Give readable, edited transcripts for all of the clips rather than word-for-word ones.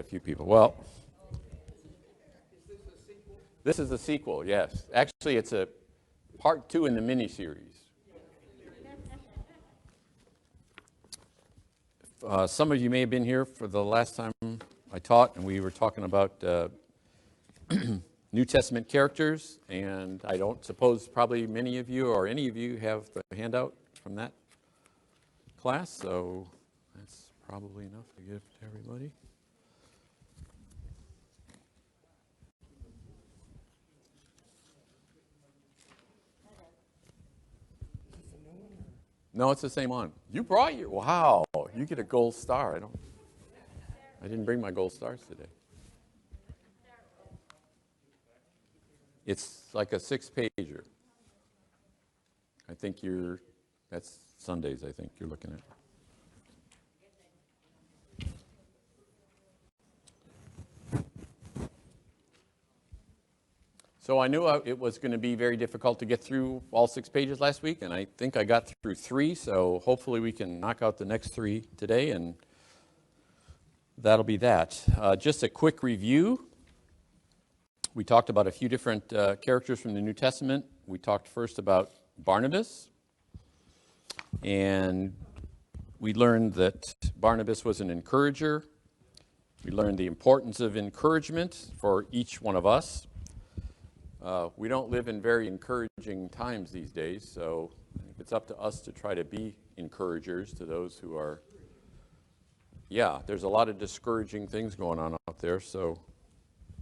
a few people. Well, this is a sequel, yes. Actually, it's a part 2 in the miniseries. Some of you may have been here for the last time I taught, and we were talking about New Testament characters, and I don't suppose probably many of you or any of you have the handout from that class, so that's probably enough to give to everybody. No, it's the same one. You brought your, wow, you get a gold star. I didn't bring my gold stars today. It's like a 6-pager. I think that's Sundays, I think you're looking at. So I knew it was going to be very difficult to get through all 6 pages last week, and I think I got through 3, so hopefully we can knock out the next 3 today, and that'll be that. Just a quick review. We talked about a few different characters from the New Testament. We talked first about Barnabas, and we learned that Barnabas was an encourager. We learned the importance of encouragement for each one of us. We don't live in very encouraging times these days, so it's up to us to try to be encouragers to those who are, there's a lot of discouraging things going on out there, so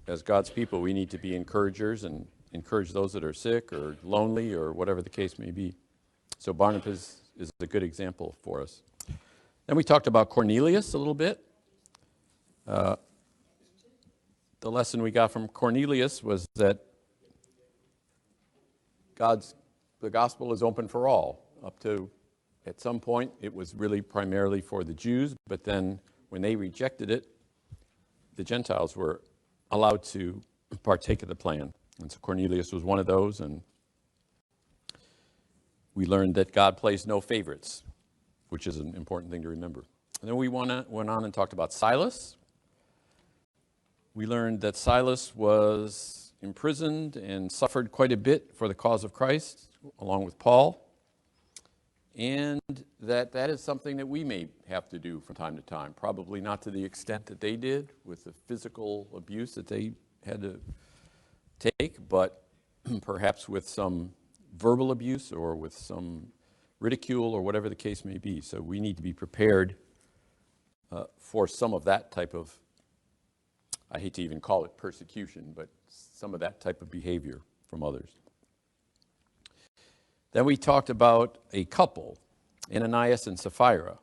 as God's people, we need to be encouragers and encourage those that are sick or lonely or whatever the case may be. So Barnabas is a good example for us. Then we talked about Cornelius a little bit. The lesson we got from Cornelius was that the gospel is open for all. Up to, at some point, it was really primarily for the Jews, but then when they rejected it, the Gentiles were allowed to partake of the plan. And so Cornelius was one of those, and we learned that God plays no favorites, which is an important thing to remember. And then we went on and talked about Silas. We learned that Silas was imprisoned and suffered quite a bit for the cause of Christ, along with Paul, and that is something that we may have to do from time to time, probably not to the extent that they did with the physical abuse that they had to take, but perhaps with some verbal abuse or with some ridicule or whatever the case may be. So we need to be prepared for some of that type of, I hate to even call it persecution, but some of that type of behavior from others. Then we talked about a couple, Ananias and Sapphira.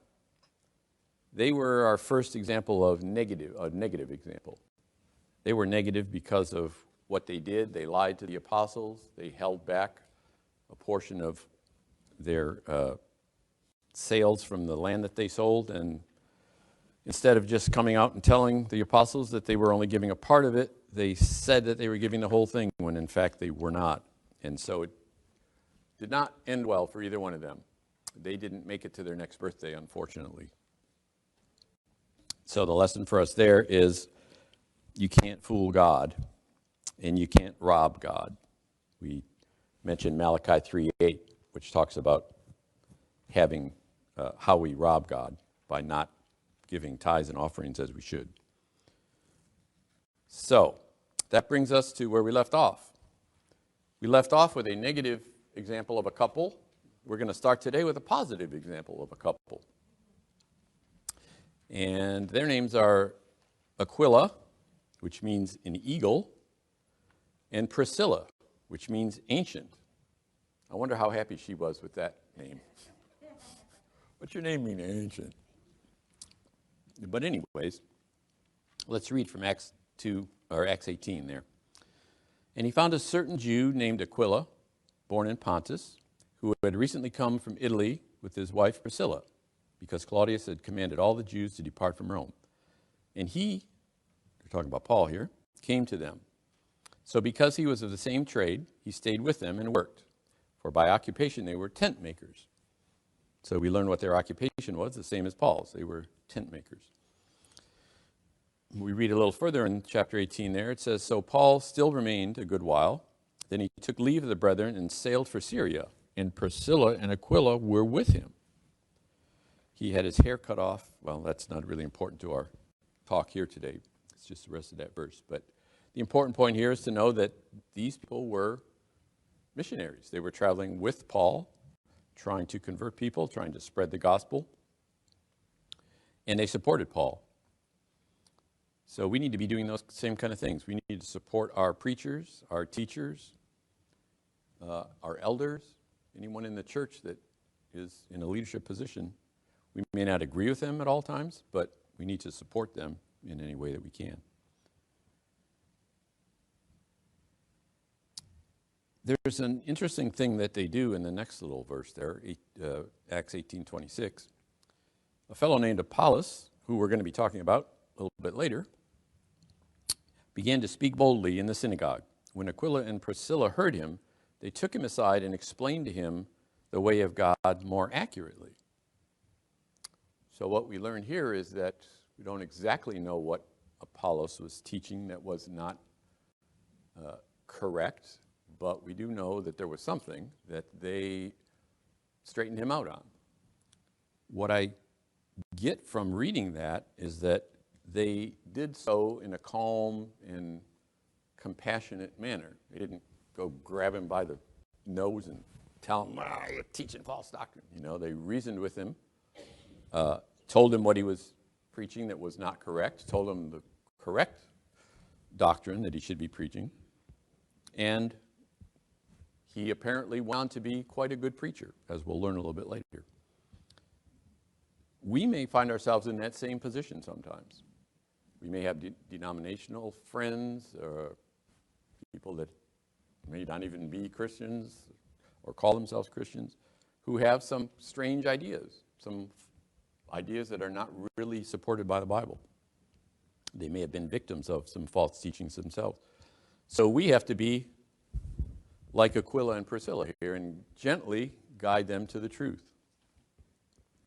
They were our first example of a negative example. They were negative because of what they did. They lied to the apostles. They held back a portion of their sales from the land that they sold, and instead of just coming out and telling the apostles that they were only giving a part of it, they said that they were giving the whole thing when in fact they were not. And so it did not end well for either one of them. They didn't make it to their next birthday, unfortunately. So the lesson for us there is you can't fool God and you can't rob God. We mentioned Malachi 3:8, which talks about having how we rob God by not giving tithes and offerings as we should. So that brings us to where we left off. We left off with a negative example of a couple. We're going to start today with a positive example of a couple. And their names are Aquila, which means an eagle, and Priscilla, which means ancient. I wonder how happy she was with that name. What's your name mean, ancient? But anyways, let's read from Acts 18 there. And he found a certain Jew named Aquila, born in Pontus, who had recently come from Italy with his wife Priscilla, because Claudius had commanded all the Jews to depart from Rome. And he, we're talking about Paul here, came to them. So because he was of the same trade, he stayed with them and worked. For by occupation they were tent makers. So we learned what their occupation was, the same as Paul's. They were tent makers. we read a little further in chapter 18 there. It says, "So Paul still remained a good while. Then he took leave of the brethren and sailed for Syria, and Priscilla and Aquila were with him. He had his hair cut off." Well, that's not really important to our talk here today. It's just the rest of that verse. But the important point here is to know that these people were missionaries. They were traveling with Paul, trying to convert people, trying to spread the gospel, and they supported Paul. So we need to be doing those same kind of things. We need to support our preachers, our teachers, our elders, anyone in the church that is in a leadership position. We may not agree with them at all times, but we need to support them in any way that we can. There's an interesting thing that they do in the next little verse there, Acts 18:26. A fellow named Apollos, who we're going to be talking about a little bit later, began to speak boldly in the synagogue. When Aquila and Priscilla heard him, they took him aside and explained to him the way of God more accurately. So what we learn here is that we don't exactly know what Apollos was teaching that was not correct, but we do know that there was something that they straightened him out on. What I get from reading that is that they did so in a calm and compassionate manner. They didn't go grab him by the nose and tell him, "Wow, you're teaching false doctrine." You know, they reasoned with him, told him what he was preaching that was not correct, told him the correct doctrine that he should be preaching, and he apparently went on to be quite a good preacher, as we'll learn a little bit later. We may find ourselves in that same position sometimes. We may have denominational friends or people that may not even be Christians or call themselves Christians who have some strange ideas, some ideas that are not really supported by the Bible. They may have been victims of some false teachings themselves. So we have to be like Aquila and Priscilla here and gently guide them to the truth.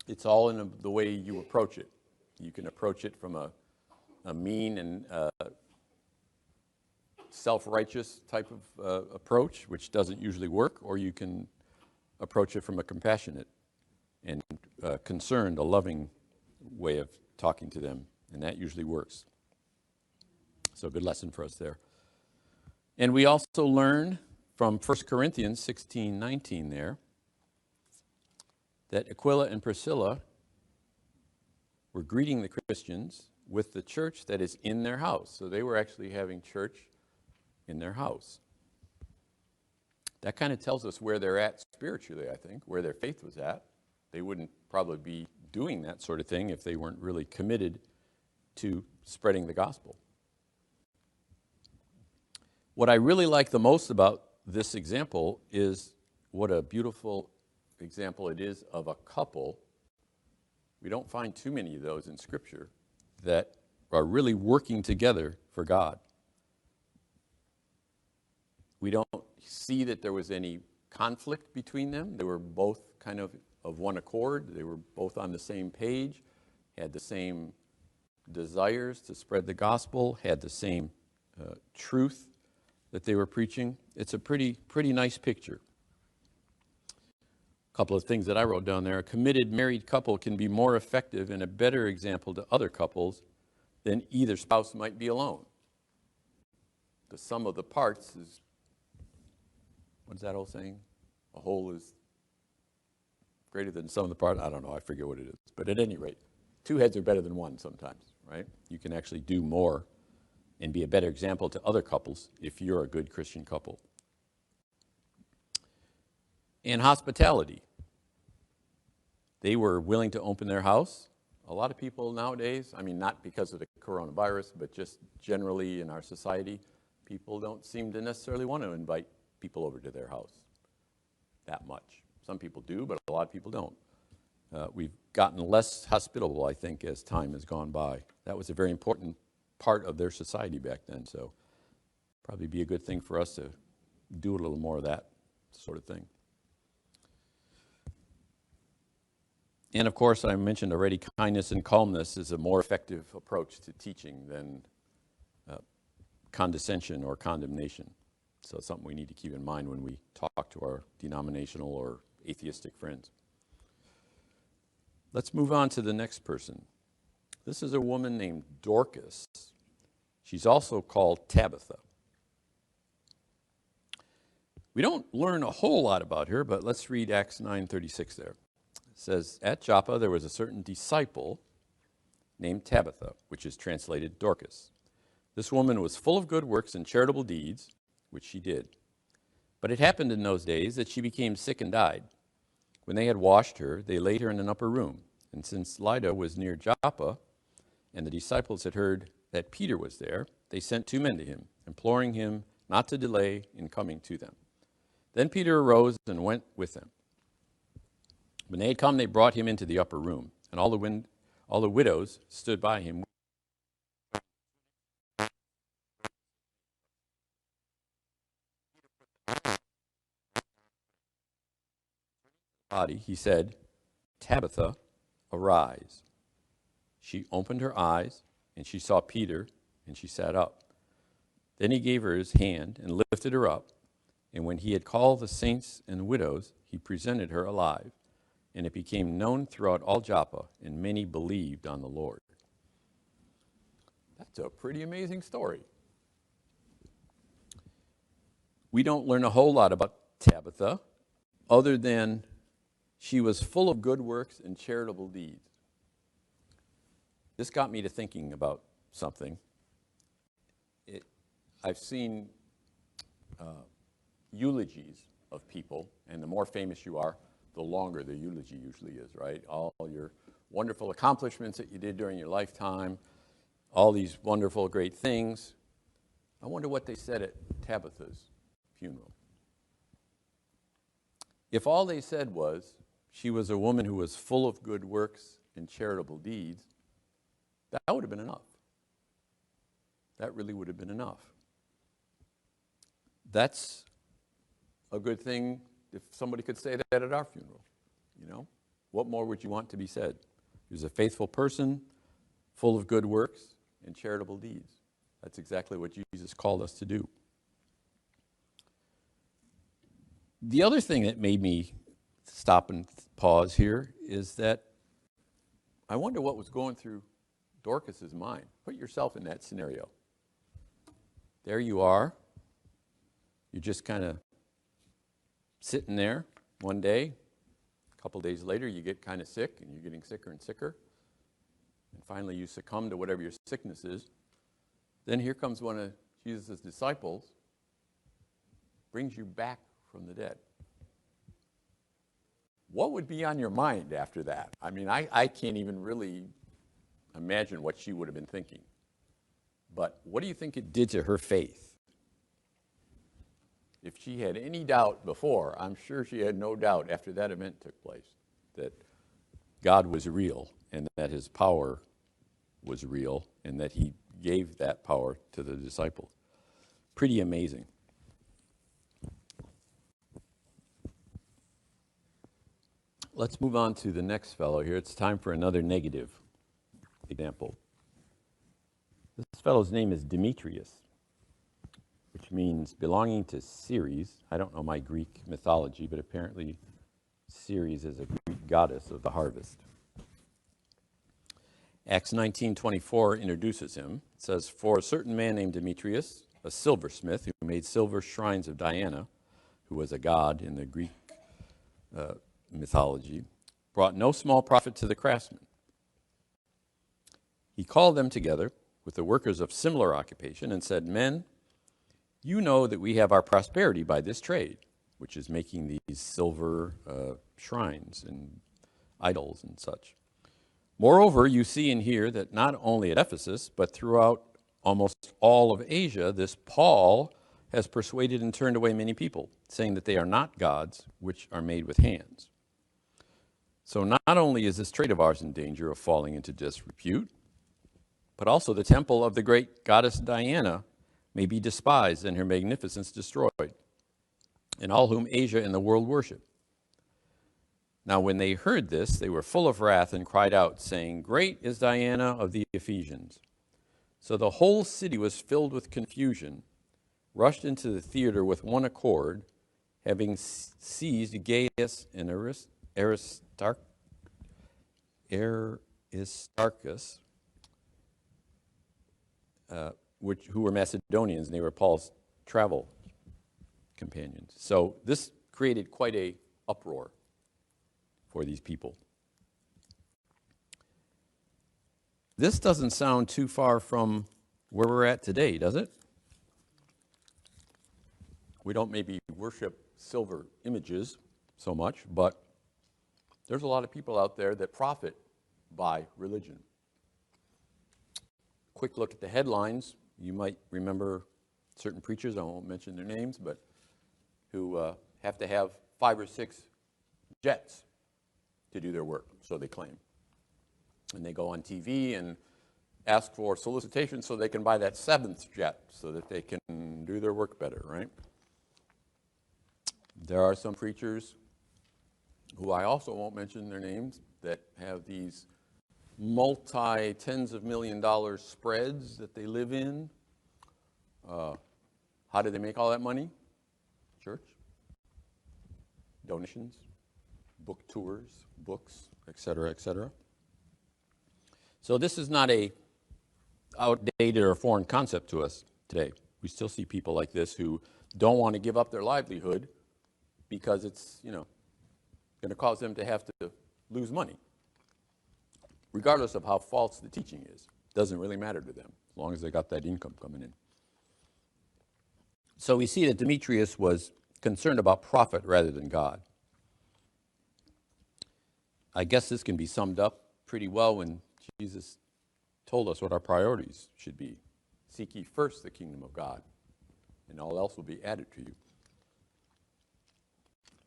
It's all in the way you approach it. You can approach it from a mean and self-righteous type of approach, which doesn't usually work, or you can approach it from a compassionate and concerned, a loving way of talking to them, and that usually works. So good lesson for us there. And we also learn from 1 Corinthians 16:19 there that Aquila and Priscilla were greeting the Christians with the church that is in their house. So they were actually having church in their house. That kind of tells us where they're at spiritually, I think, where their faith was at. They wouldn't probably be doing that sort of thing if they weren't really committed to spreading the gospel. What I really like the most about this example is what a beautiful example it is of a couple. We don't find too many of those in Scripture that are really working together for God. We don't see that there was any conflict between them. They were both kind of one accord. They were both on the same page, had the same desires to spread the gospel, had the same truth that they were preaching. It's a pretty nice picture. A couple of things that I wrote down there. A committed married couple can be more effective and a better example to other couples than either spouse might be alone. The sum of the parts is, what is that old saying? A whole is greater than the sum of the parts. I don't know, I forget what it is. But at any rate, two heads are better than one sometimes, right? You can actually do more and be a better example to other couples if you're a good Christian couple. And hospitality. They were willing to open their house. A lot of people nowadays, I mean, not because of the coronavirus, but just generally in our society, people don't seem to necessarily want to invite people over to their house that much. Some people do, but a lot of people don't. We've gotten less hospitable, I think, as time has gone by. That was a very important part of their society back then, so probably be a good thing for us to do a little more of that sort of thing. And of course, I mentioned already, kindness and calmness is a more effective approach to teaching than condescension or condemnation. So it's something we need to keep in mind when we talk to our denominational or atheistic friends. Let's move on to the next person. This is a woman named Dorcas. She's also called Tabitha. We don't learn a whole lot about her, but let's read Acts 9:36 there. It says, at Joppa there was a certain disciple named Tabitha, which is translated Dorcas. This woman was full of good works and charitable deeds, which she did. But it happened in those days that she became sick and died. When they had washed her, they laid her in an upper room. And since Lydda was near Joppa, and the disciples had heard that Peter was there, they sent 2 men to him, imploring him not to delay in coming to them. Then Peter arose and went with them. When they had come, they brought him into the upper room, and all the widows stood by him. Body, he said, Tabitha, arise. She opened her eyes, and she saw Peter, and she sat up. Then he gave her his hand and lifted her up, and when he had called the saints and widows, he presented her alive. And it became known throughout all Joppa, and many believed on the Lord. That's a pretty amazing story. We don't learn a whole lot about Tabitha, other than she was full of good works and charitable deeds. This got me to thinking about something. I've seen eulogies of people, and the more famous you are, the longer the eulogy usually is, right? All your wonderful accomplishments that you did during your lifetime, all these wonderful, great things. I wonder what they said at Tabitha's funeral. If all they said was, she was a woman who was full of good works and charitable deeds, that would have been enough. That really would have been enough. That's a good thing if somebody could say that at our funeral. You know, what more would you want to be said? He was a faithful person, full of good works and charitable deeds. That's exactly what Jesus called us to do. The other thing that made me stop and pause here is that I wonder what was going through Dorcas's mind. Put yourself in that scenario. There you are. You're just kind of sitting there one day. A couple days later, you get kind of sick, and you're getting sicker and sicker. And finally, you succumb to whatever your sickness is. Then here comes one of Jesus' disciples, brings you back from the dead. What would be on your mind after that? I mean, I can't even really imagine what she would have been thinking. But what do you think it did to her faith? If she had any doubt before, I'm sure she had no doubt after that event took place that God was real and that his power was real and that he gave that power to the disciples. Pretty amazing. Let's move on to the next fellow here. It's time for another negative example. This fellow's name is Demetrius, which means belonging to Ceres. I don't know my Greek mythology, but apparently Ceres is a Greek goddess of the harvest. Acts 19:24 introduces him. It says, for a certain man named Demetrius, a silversmith who made silver shrines of Diana, who was a god in the Greek mythology, brought no small profit to the craftsmen. He called them together with the workers of similar occupation and said, men, you know that we have our prosperity by this trade, which is making these silver shrines and idols and such. Moreover, you see and hear that not only at Ephesus, but throughout almost all of Asia, this Paul has persuaded and turned away many people, saying that they are not gods which are made with hands. So not only is this trade of ours in danger of falling into disrepute, but also the temple of the great goddess Diana may be despised and her magnificence destroyed, and all whom Asia and the world worship. Now when they heard this, they were full of wrath and cried out, saying, Great is Diana of the Ephesians. So the whole city was filled with confusion, rushed into the theater with one accord, having seized Gaius and Aristarchus, who were Macedonians, and they were Paul's travel companions. So this created quite a uproar for these people. This doesn't sound too far from where we're at today, does it? We don't maybe worship silver images so much, but there's a lot of people out there that profit by religion. Quick look at the headlines. You might remember certain preachers, I won't mention their names, but who have to have 5 or 6 jets to do their work, so they claim. And they go on TV and ask for solicitation so they can buy that 7th jet so that they can do their work better, right? There are some preachers who I also won't mention their names that have these multi-tens of $million spreads that they live in. How do they make all that money? Church, donations, book tours, books, etc., etc. So this is not a outdated or foreign concept to us today. We still see people like this who don't want to give up their livelihood because it's, going to cause them to have to lose money. Regardless of how false the teaching is, it doesn't really matter to them as long as they got that income coming in. So we see that Demetrius was concerned about profit rather than God. I guess this can be summed up pretty well when Jesus told us what our priorities should be. Seek ye first the kingdom of God, and all else will be added to you.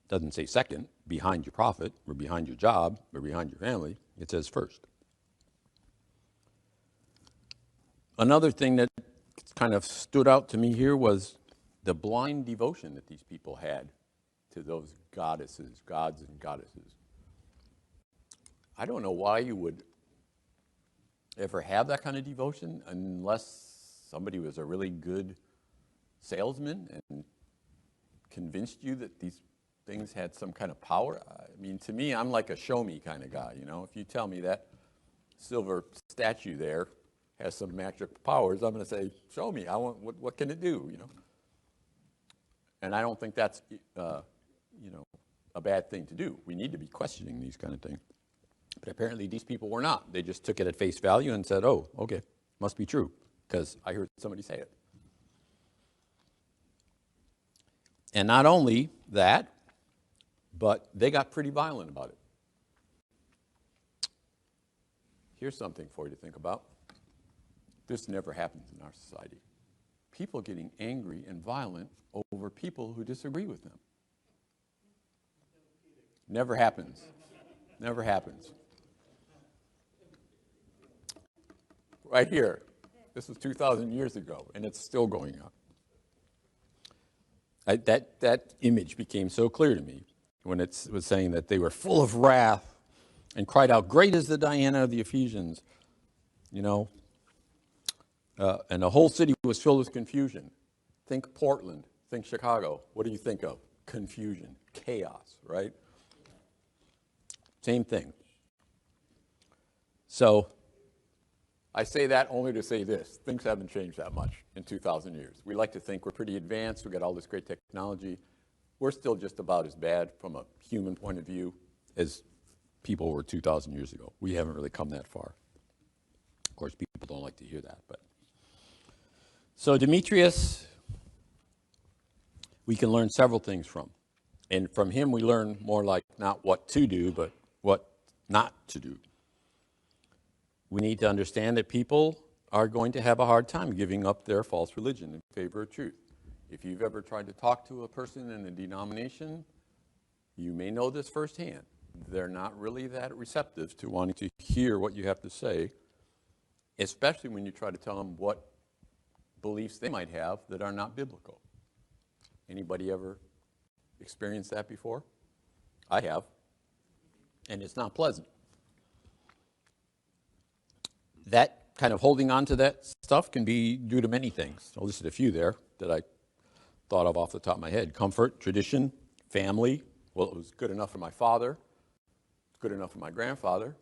It doesn't say second, behind your profit, or behind your job, or behind your family. It says first. Another thing that kind of stood out to me here was the blind devotion that these people had to those goddesses, gods and goddesses. I don't know why you would ever have that kind of devotion unless somebody was a really good salesman and convinced you that these things had some kind of power. I mean, to me, I'm like a show me kind of guy, If you tell me that silver statue there has some magic powers, I'm going to say, show me. I want, what can it do, And I don't think that's, a bad thing to do. We need to be questioning these kind of things. But apparently these people were not. They just took it at face value and said, oh, okay, must be true, because I heard somebody say it. And not only that, but they got pretty violent about it. Here's something for you to think about. This never happens in our society. People getting angry and violent over people who disagree with them. Never happens. Never happens. Right here. This was 2,000 years ago, and it's still going on. That image became so clear to me when it was saying that they were full of wrath and cried out, Great is the Diana of the Ephesians, and the whole city was filled with confusion. Think Portland, think Chicago. What do you think of? Confusion, chaos, right? Same thing. So I say that only to say this. Things haven't changed that much in 2,000 years. We like to think we're pretty advanced. We've got all this great technology. We're still just about as bad from a human point of view as people were 2,000 years ago. We haven't really come that far. Of course, people don't like to hear that. But so Demetrius, we can learn several things from. And from him, we learn more like not what to do, but what not to do. We need to understand that people are going to have a hard time giving up their false religion in favor of truth. If you've ever tried to talk to a person in a denomination, you may know this firsthand. They're not really that receptive to wanting to hear what you have to say, especially when you try to tell them what beliefs they might have that are not biblical. Anybody ever experienced that before? I have. and it's not pleasant. That kind of holding on to that stuff can be due to many things. I'll list a few there that I thought of off the top of my head. Comfort, tradition, family. Well, it was good enough for my father. It's good enough for my grandfather.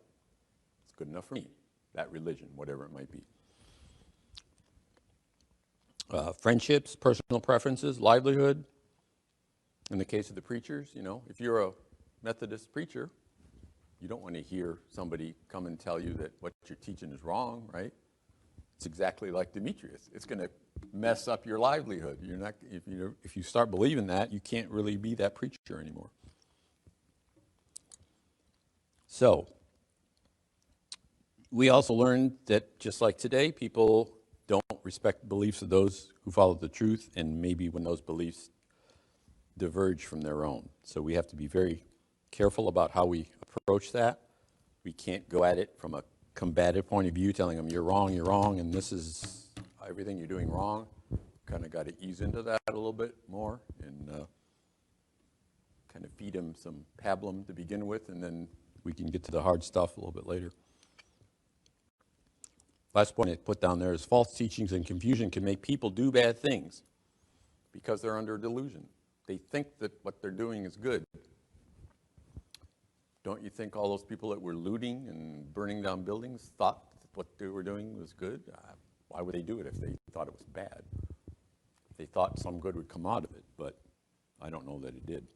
It's good enough for me. That religion, whatever it might be. Friendships, personal preferences, livelihood. In the case of the preachers, if you're a Methodist preacher, you don't want to hear somebody come and tell you that what you're teaching is wrong, right? It's exactly like Demetrius. It's going to mess up your livelihood. You're not, if you start believing that, you can't really be that preacher anymore. So, we also learned that just like today, people don't respect the beliefs of those who follow the truth, and maybe when those beliefs diverge from their own. So we have to be very careful about how we approach that. We can't go at it from a combative point of view, telling them you're wrong, and this is everything you're doing wrong. Kind of got to ease into that a little bit more and kind of feed them some pablum to begin with, and then we can get to the hard stuff a little bit later. Last point I put down there is false teachings and confusion can make people do bad things because they're under delusion. They think that what they're doing is good. Don't you think all those people that were looting and burning down buildings thought that what they were doing was good? Why would they do it if they thought it was bad? They thought some good would come out of it, but I don't know that it did.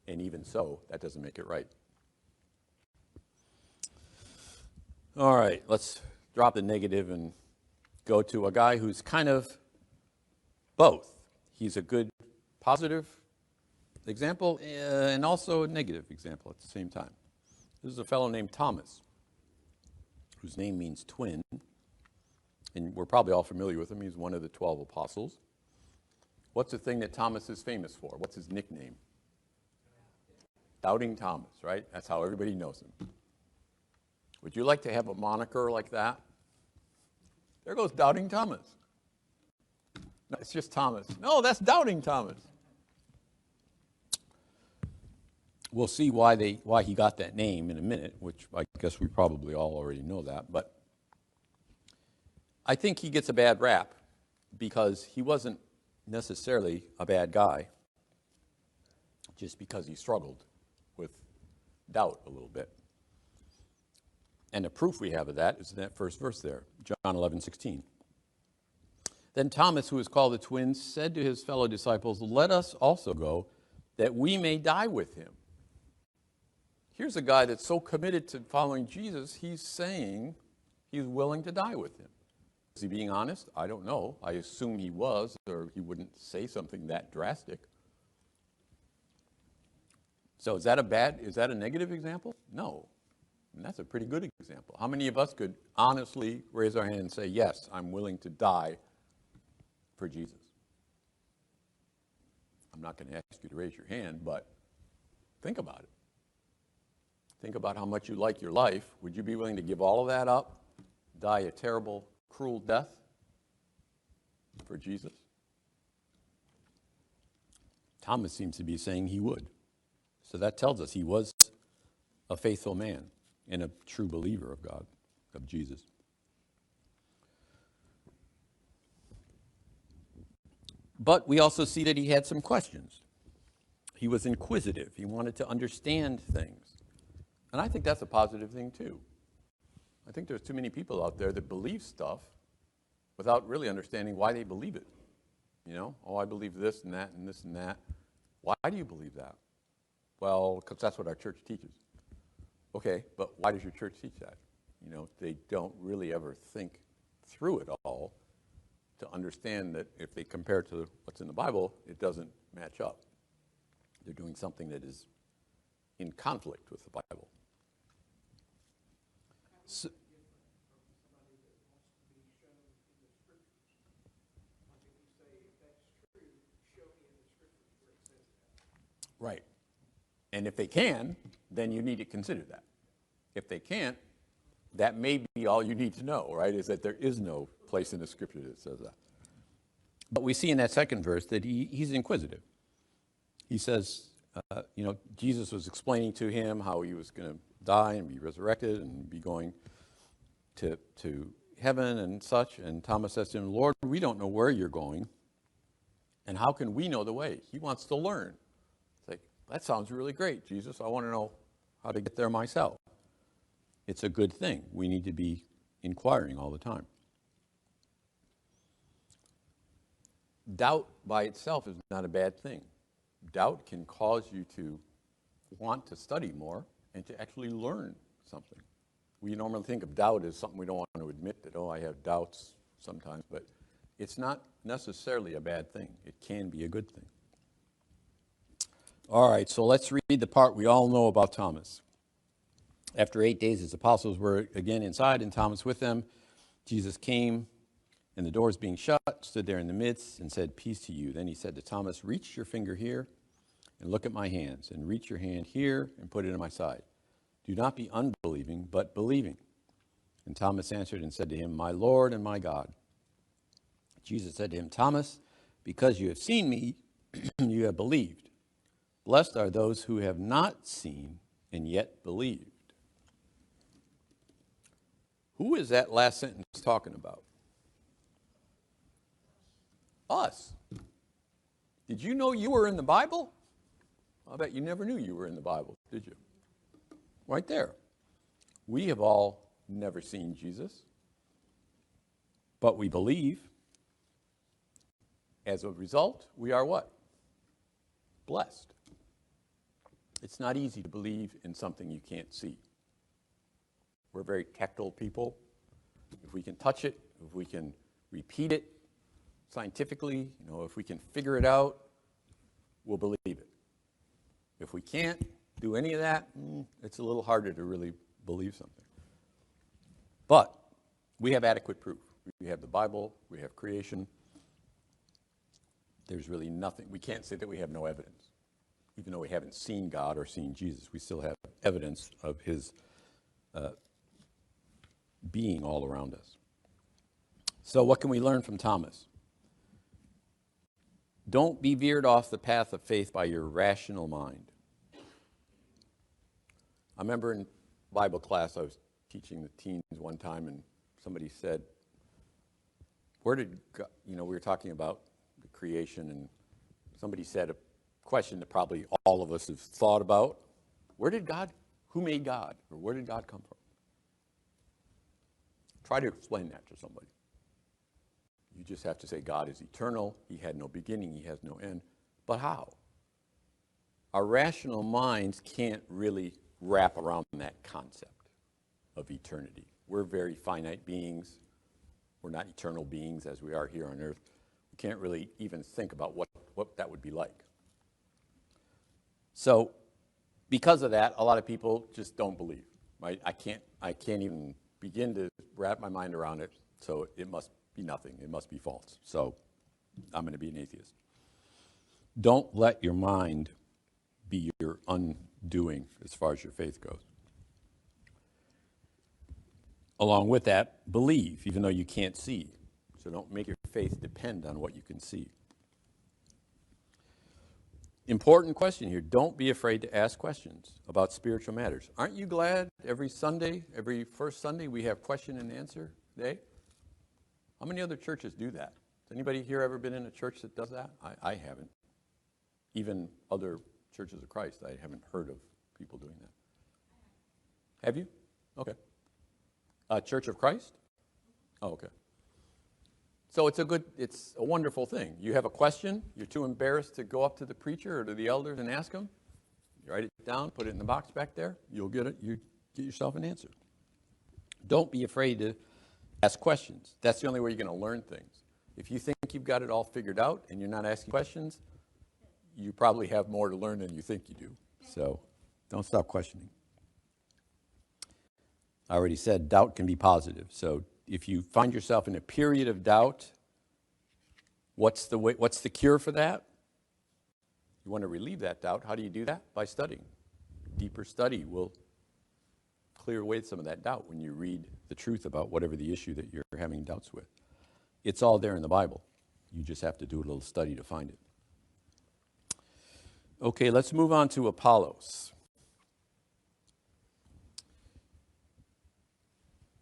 And even so, that doesn't make it right. All right, let's drop the negative and go to a guy who's kind of both. He's a good positive example and also a negative example at the same time. This is a fellow named Thomas, whose name means twin, and we're probably all familiar with him. He's one of the 12 apostles. What's the thing that Thomas is famous for? What's his nickname? Doubting Thomas, right? That's how everybody knows him. Would you like to have a moniker like that? There goes Doubting Thomas. No, it's just Thomas. No, that's Doubting Thomas. We'll see why he got that name in a minute, which I guess we probably all already know that. But I think he gets a bad rap because he wasn't necessarily a bad guy, just because he struggled with doubt a little bit. And the proof we have of that is in that first verse there, John 11:16. Then Thomas, who is called the twin, said to his fellow disciples, "Let us also go, that we may die with him." Here's a guy that's so committed to following Jesus, he's saying he's willing to die with him. Is he being honest? I don't know. I assume he was, or he wouldn't say something that drastic. So is that a negative example? No. And that's a pretty good example. How many of us could honestly raise our hand and say, yes, I'm willing to die for Jesus? I'm not going to ask you to raise your hand, but think about it. Think about how much you like your life. Would you be willing to give all of that up, die a terrible, cruel death for Jesus? Thomas seems to be saying he would. So that tells us he was a faithful man and a true believer of God, of Jesus. But we also see that he had some questions. He was inquisitive. He wanted to understand things. And I think that's a positive thing too. I think there's too many people out there that believe stuff without really understanding why they believe it. I believe this and that and this and that. Why do you believe that? Well, because that's what our church teaches. Okay, but why does your church teach that? They don't really ever think through it all to understand that if they compare it to what's in the Bible, it doesn't match up. They're doing something that is in conflict with the Bible. So, right. And if they can, then you need to consider that. If they can't, that may be all you need to know, right? Is that there is no place in the scripture that says that. But we see in that second verse that he's inquisitive. He says, Jesus was explaining to him how he was going to die and be resurrected and be going to heaven and such. And Thomas says to him, Lord, we don't know where you're going, and how can we know the way? He wants to learn. It's like, that sounds really great, Jesus. I want to know how to get there myself. It's a good thing. We need to be inquiring all the time. Doubt by itself is not a bad thing. Doubt can cause you to want to study more and to actually learn something. We normally think of doubt as something we don't want to admit that, I have doubts sometimes, but it's not necessarily a bad thing. It can be a good thing. All right, so let's read the part we all know about Thomas. After 8 days, his apostles were again inside, and Thomas with them. Jesus came, and the doors being shut, stood there in the midst, and said, Peace to you. Then he said to Thomas, Reach your finger here, and look at my hands, and reach your hand here, and put it in my side. Do not be unbelieving, but believing. And Thomas answered and said to him, My Lord and my God. Jesus said to him, Thomas, because you have seen me, you have believed. Blessed are those who have not seen and yet believed. Who is that last sentence talking about? Us. Did you know you were in the Bible? I bet you never knew you were in the Bible, did you? Right there. We have all never seen Jesus, but we believe. As a result, we are what? Blessed. It's not easy to believe in something you can't see. We're very tactile people. If we can touch it, if we can repeat it scientifically, if we can figure it out, we'll believe it. If we can't do any of that, it's a little harder to really believe something. But we have adequate proof. We have the Bible, we have creation. There's really nothing. We can't say that we have no evidence. Even though we haven't seen God or seen Jesus, we still have evidence of his being all around us. So what can we learn from Thomas? Don't be veered off the path of faith by your rational mind. I remember in Bible class, I was teaching the teens one time, and somebody said, where did God, we were talking about the creation, and somebody said a question that probably all of us have thought about. Who made God? Or where did God come from? Try to explain that to somebody. You just have to say God is eternal. He had no beginning. He has no end. But how? Our rational minds can't really wrap around that concept of eternity. We're very finite beings. We're not eternal beings as we are here on earth. We can't really even think about what that would be like. So because of that, a lot of people just don't believe. Right? I can't even begin to wrap my mind around it, so it must be nothing. It must be false. So I'm going to be an atheist. Don't let your mind be your undoing as far as your faith goes. Along with that, believe, even though you can't see. So don't make your faith depend on what you can see. Important question here. Don't be afraid to ask questions about spiritual matters. Aren't you glad every Sunday, every first Sunday, we have question and answer day? How many other churches do that? Has anybody here ever been in a church that does that? I haven't. Even other churches of Christ, I haven't heard of people doing that. Have you? Okay. Church of Christ? Oh, okay. So it's a wonderful thing. You have a question, you're too embarrassed to go up to the preacher or to the elders and ask them. You write it down, put it in the box back there, you'll get it, you get yourself an answer. Don't be afraid to ask questions. That's the only way you're going to learn things. If you think you've got it all figured out and you're not asking questions, you probably have more to learn than you think you do. So don't stop questioning. I already said doubt can be positive. So if you find yourself in a period of doubt, what's the cure for that? You want to relieve that doubt. How do you do that? By studying. Deeper study will clear away some of that doubt when you read the truth about whatever the issue that you're having doubts with. It's all there in the Bible. You just have to do a little study to find it. Okay, let's move on to Apollos.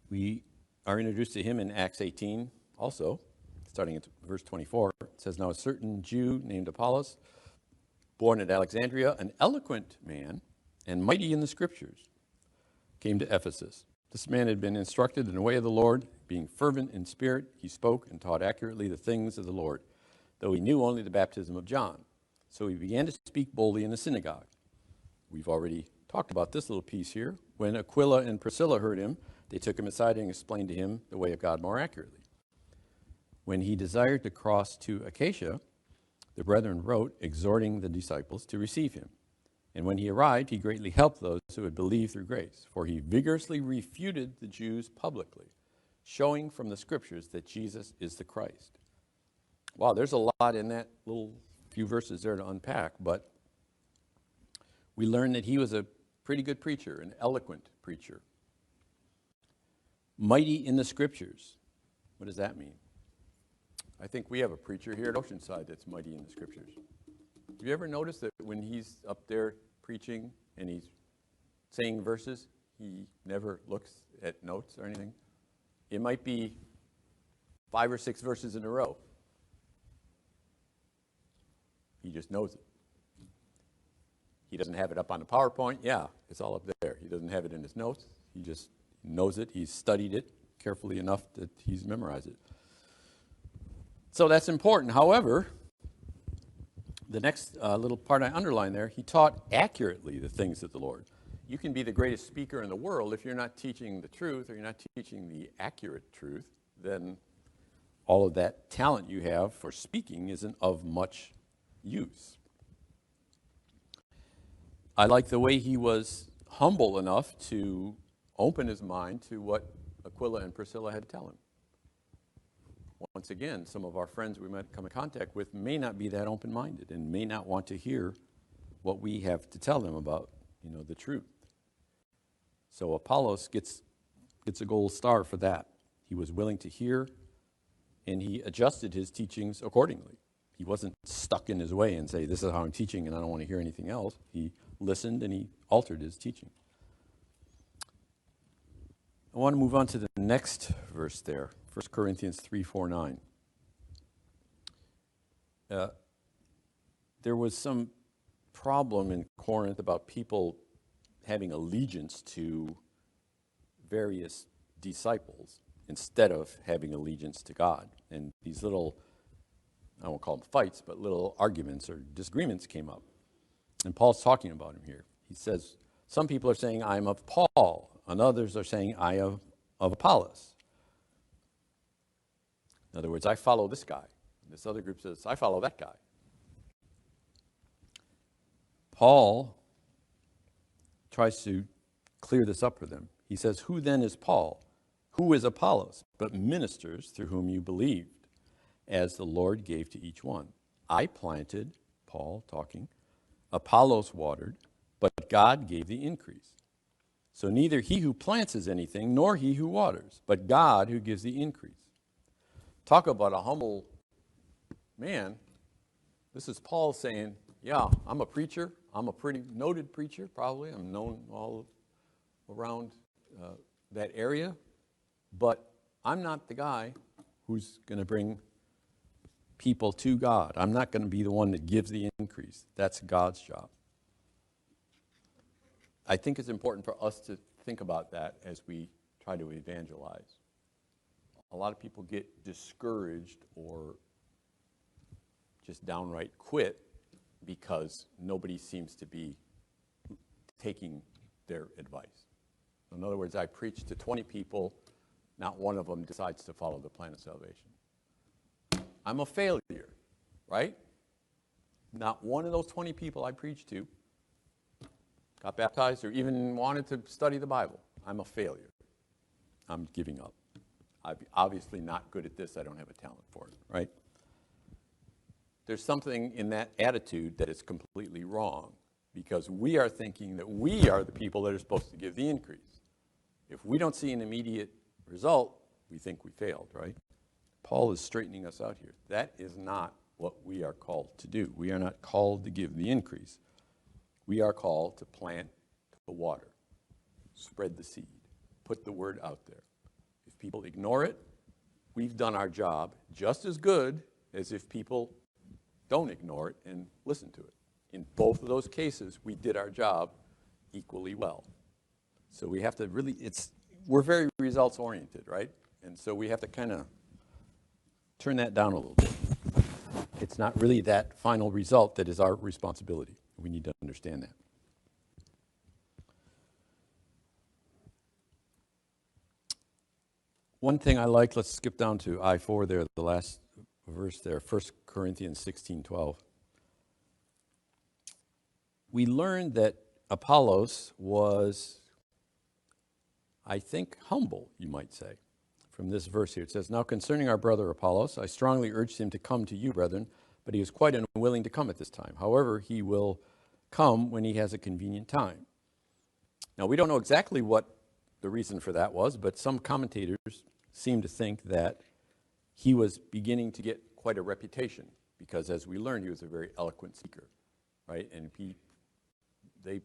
We are introduced to him in Acts 18 also, starting at verse 24. It says, "Now a certain Jew named Apollos, born at Alexandria, an eloquent man and mighty in the Scriptures, came to Ephesus. This man had been instructed in the way of the Lord. Being fervent in spirit, he spoke and taught accurately the things of the Lord, though he knew only the baptism of John. So he began to speak boldly in the synagogue." We've already talked about this little piece here. When Aquila and Priscilla heard him, they took him aside and explained to him the way of God more accurately. When he desired to cross to Acacia, the brethren wrote, exhorting the disciples to receive him. And when he arrived, he greatly helped those who had believed through grace, for he vigorously refuted the Jews publicly, showing from the Scriptures that Jesus is the Christ. Wow, there's a lot in that little few verses there to unpack, but we learn that he was a pretty good preacher, an eloquent preacher. Mighty in the Scriptures. What does that mean? I think we have a preacher here at OceanSide that's mighty in the Scriptures. Have you ever noticed that when he's up there preaching and he's saying verses, he never looks at notes or anything? It might be 5 or 6 verses in a row. He just knows it. He doesn't have it up on the PowerPoint. Yeah, it's all up there. He doesn't have it in his notes. He just knows it. He's studied it carefully enough that he's memorized it. So that's important. However, the next little part I underline there, he taught accurately the things of the Lord. You can be the greatest speaker in the world if you're not teaching the truth or you're not teaching the accurate truth, then all of that talent you have for speaking isn't of much use. I like the way he was humble enough to open his mind to what Aquila and Priscilla had to tell him. Once again, some of our friends we might come in contact with may not be that open-minded and may not want to hear what we have to tell them about, the truth. So Apollos gets a gold star for that. He was willing to hear, and he adjusted his teachings accordingly. He wasn't stuck in his way and say, this is how I'm teaching and I don't want to hear anything else. He listened and he altered his teaching. I want to move on to the next verse there, 1 Corinthians 3:4-9. There was some problem in Corinth about people having allegiance to various disciples instead of having allegiance to God. And these little, I won't call them fights, but little arguments or disagreements came up. And Paul's talking about him here. He says, some people are saying, I am of Paul, and others are saying, I am of Apollos. In other words, I follow this guy. And this other group says, I follow that guy. Paul tries to clear this up for them. He says, who then is Paul? Who is Apollos? But ministers through whom you believed, as the Lord gave to each one. I planted, Paul talking, Apollos watered, but God gave the increase. So neither he who plants is anything, nor he who waters, but God who gives the increase. Talk about a humble man. This is Paul saying, yeah, I'm a preacher. I'm a pretty noted preacher, probably. I'm known all around that area. But I'm not the guy who's going to bring people to God. I'm not going to be the one that gives the increase. That's God's job. I think it's important for us to think about that as we try to evangelize. A lot of people get discouraged or just downright quit because nobody seems to be taking their advice. In other words, I preach to 20 people, not one of them decides to follow the plan of salvation. I'm a failure, right? Not one of those 20 people I preached to got baptized or even wanted to study the Bible. I'm a failure. I'm giving up. I'm obviously not good at this. I don't have a talent for it, right? There's something in that attitude that is completely wrong because we are thinking that we are the people that are supposed to give the increase. If we don't see an immediate result, we think we failed, right? Paul is straightening us out here. That is not what we are called to do. We are not called to give the increase. We are called to plant, to water, spread the seed, put the word out there. If people ignore it, we've done our job just as good as if people don't ignore it and listen to it. In both of those cases, we did our job equally well. So we have to really, we're very results oriented, right? And so we have to kind of turn that down a little bit. It's not really that final result that is our responsibility. We need to understand that. One thing I like, let's skip down to I-4 there, the last verse there, 1 Corinthians 16:12. We learned that Apollos was, I think, humble, you might say, from this verse here. It says, "Now concerning our brother Apollos, I strongly urged him to come to you, brethren, but he is quite unwilling to come at this time. However, he will come when he has a convenient time." Now, we don't know exactly what the reason for that was, but some commentators seem to think that he was beginning to get quite a reputation because, as we learned, he was a very eloquent speaker, right? And they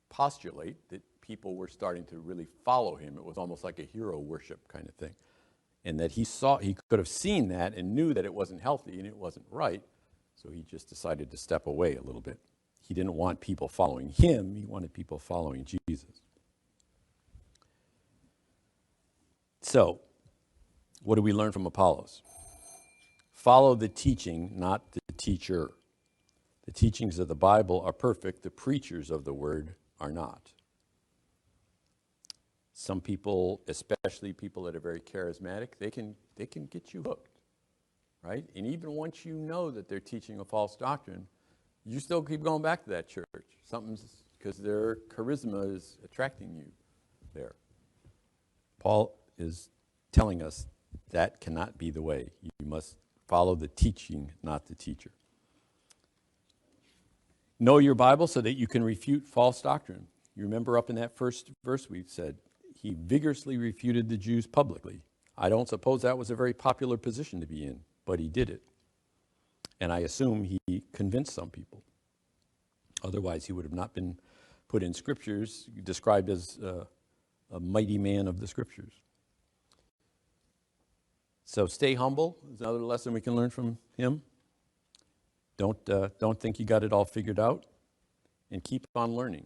postulate that people were starting to really follow him. It was almost like a hero worship kind of thing. And that he could have seen that and knew that it wasn't healthy and it wasn't right, so he just decided to step away a little bit. He didn't want people following him, he wanted people following Jesus. So, what do we learn from Apollos? Follow the teaching, not the teacher. The teachings of the Bible are perfect, the preachers of the word are not. Some people, especially people that are very charismatic, they can get you hooked, right? And even once you know that they're teaching a false doctrine, you still keep going back to that church. Something's because their charisma is attracting you there. Paul is telling us that cannot be the way. You must follow the teaching, not the teacher. Know your Bible so that you can refute false doctrine. You remember up in that first verse we said, he vigorously refuted the Jews publicly. I don't suppose that was a very popular position to be in, but he did it. And I assume he convinced some people. Otherwise, he would have not been put in scriptures, described as a mighty man of the scriptures. So stay humble is another lesson we can learn from him. Don't think you got it all figured out, and keep on learning.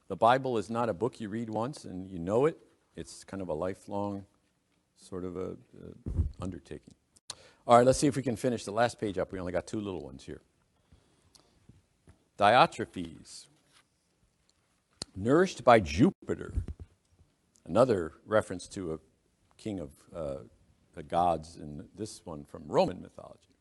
The Bible is not a book you read once and you know it. It's kind of a lifelong sort of a undertaking. All right, let's see if we can finish the last page up. We only got two little ones here. Diotrephes, nourished by Jupiter, another reference to a king of the gods, in this one from Roman mythology.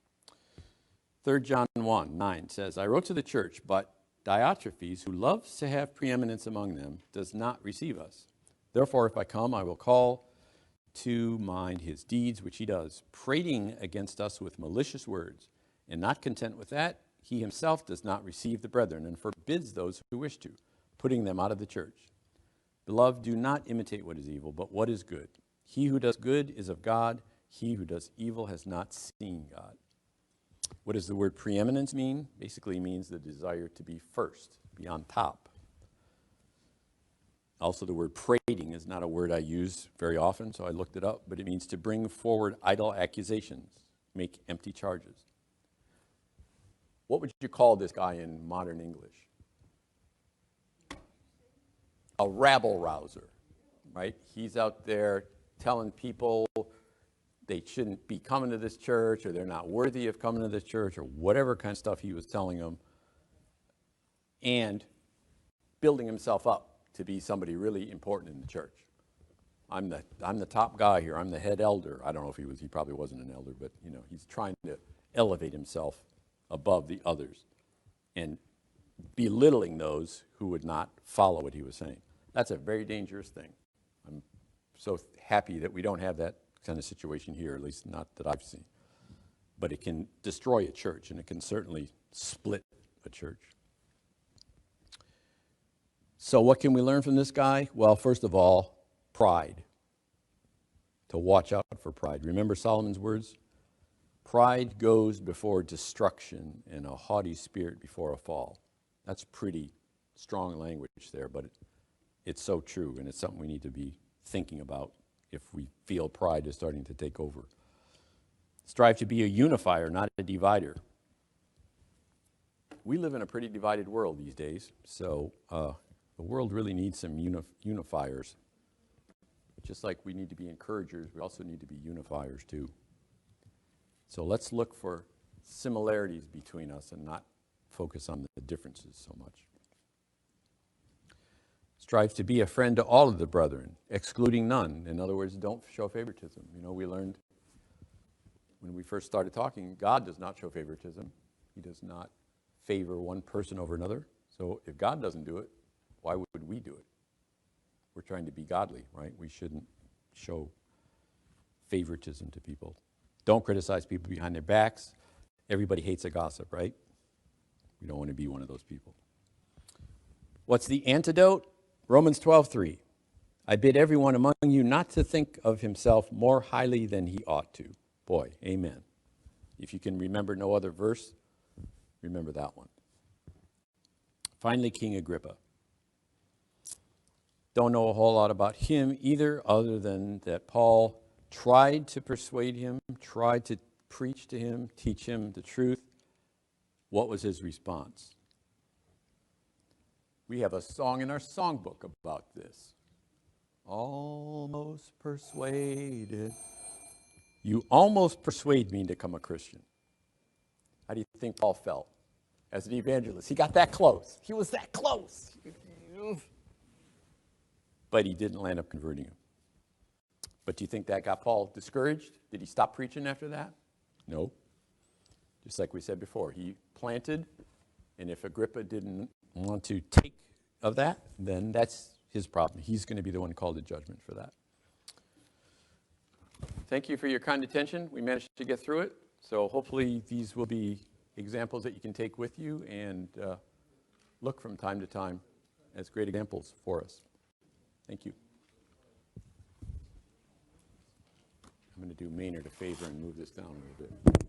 3 John 1:9 says, I wrote to the church, but Diotrephes, who loves to have preeminence among them, does not receive us. Therefore, if I come, I will call to mind his deeds, which he does, prating against us with malicious words. And not content with that, he himself does not receive the brethren and forbids those who wish to, putting them out of the church. Beloved, do not imitate what is evil, but what is good. He who does good is of God. He who does evil has not seen God. What does the word preeminence mean? Basically means the desire to be first, be on top. Also, the word prating is not a word I use very often, so I looked it up, but it means to bring forward idle accusations, make empty charges. What would you call this guy in modern English? A rabble-rouser, right? He's out there telling people they shouldn't be coming to this church, or they're not worthy of coming to this church, or whatever kind of stuff he was telling them, and building himself up to be somebody really important in the church. I'm the top guy here. I'm the head elder. I don't know if he probably wasn't an elder, but he's trying to elevate himself above the others and belittling those who would not follow what he was saying. That's a very dangerous thing. I'm so happy that we don't have that kind of situation here, at least not that I've seen. But it can destroy a church, and it can certainly split a church. So what can we learn from this guy? Well, first of all, pride. To watch out for pride. Remember Solomon's words? Pride goes before destruction, and a haughty spirit before a fall. That's pretty strong language there, but it's so true, and it's something we need to be thinking about if we feel pride is starting to take over. Strive to be a unifier, not a divider. We live in a pretty divided world these days, so the world really needs some unifiers. Just like we need to be encouragers, we also need to be unifiers too. So let's look for similarities between us and not focus on the differences so much. Strive to be a friend to all of the brethren, excluding none. In other words, don't show favoritism. You know, we learned when we first started talking, God does not show favoritism. He does not favor one person over another. So if God doesn't do it, why would we do it? We're trying to be godly, right? We shouldn't show favoritism to people. Don't criticize people behind their backs. Everybody hates a gossip, right? We don't want to be one of those people. What's the antidote? Romans 12:3. I bid everyone among you not to think of himself more highly than he ought to. Boy, amen. If you can remember no other verse, remember that one. Finally, King Agrippa. Don't know a whole lot about him either, other than that Paul tried to persuade him, tried to preach to him, teach him the truth. What was his response? We have a song in our songbook about this. Almost persuaded. You almost persuade me to become a Christian. How do you think Paul felt as an evangelist? He got that close. He was that close. But he didn't land up converting him. But do you think that got Paul discouraged? Did he stop preaching after that? No. Just like we said before, he planted, and if Agrippa didn't want to take of that, then that's his problem. He's going to be the one called to judgment for that. Thank you for your kind attention. We managed to get through it. So hopefully these will be examples that you can take with you and look from time to time as great examples for us. Thank you. I'm going to do Maynard a favor and move this down a little bit.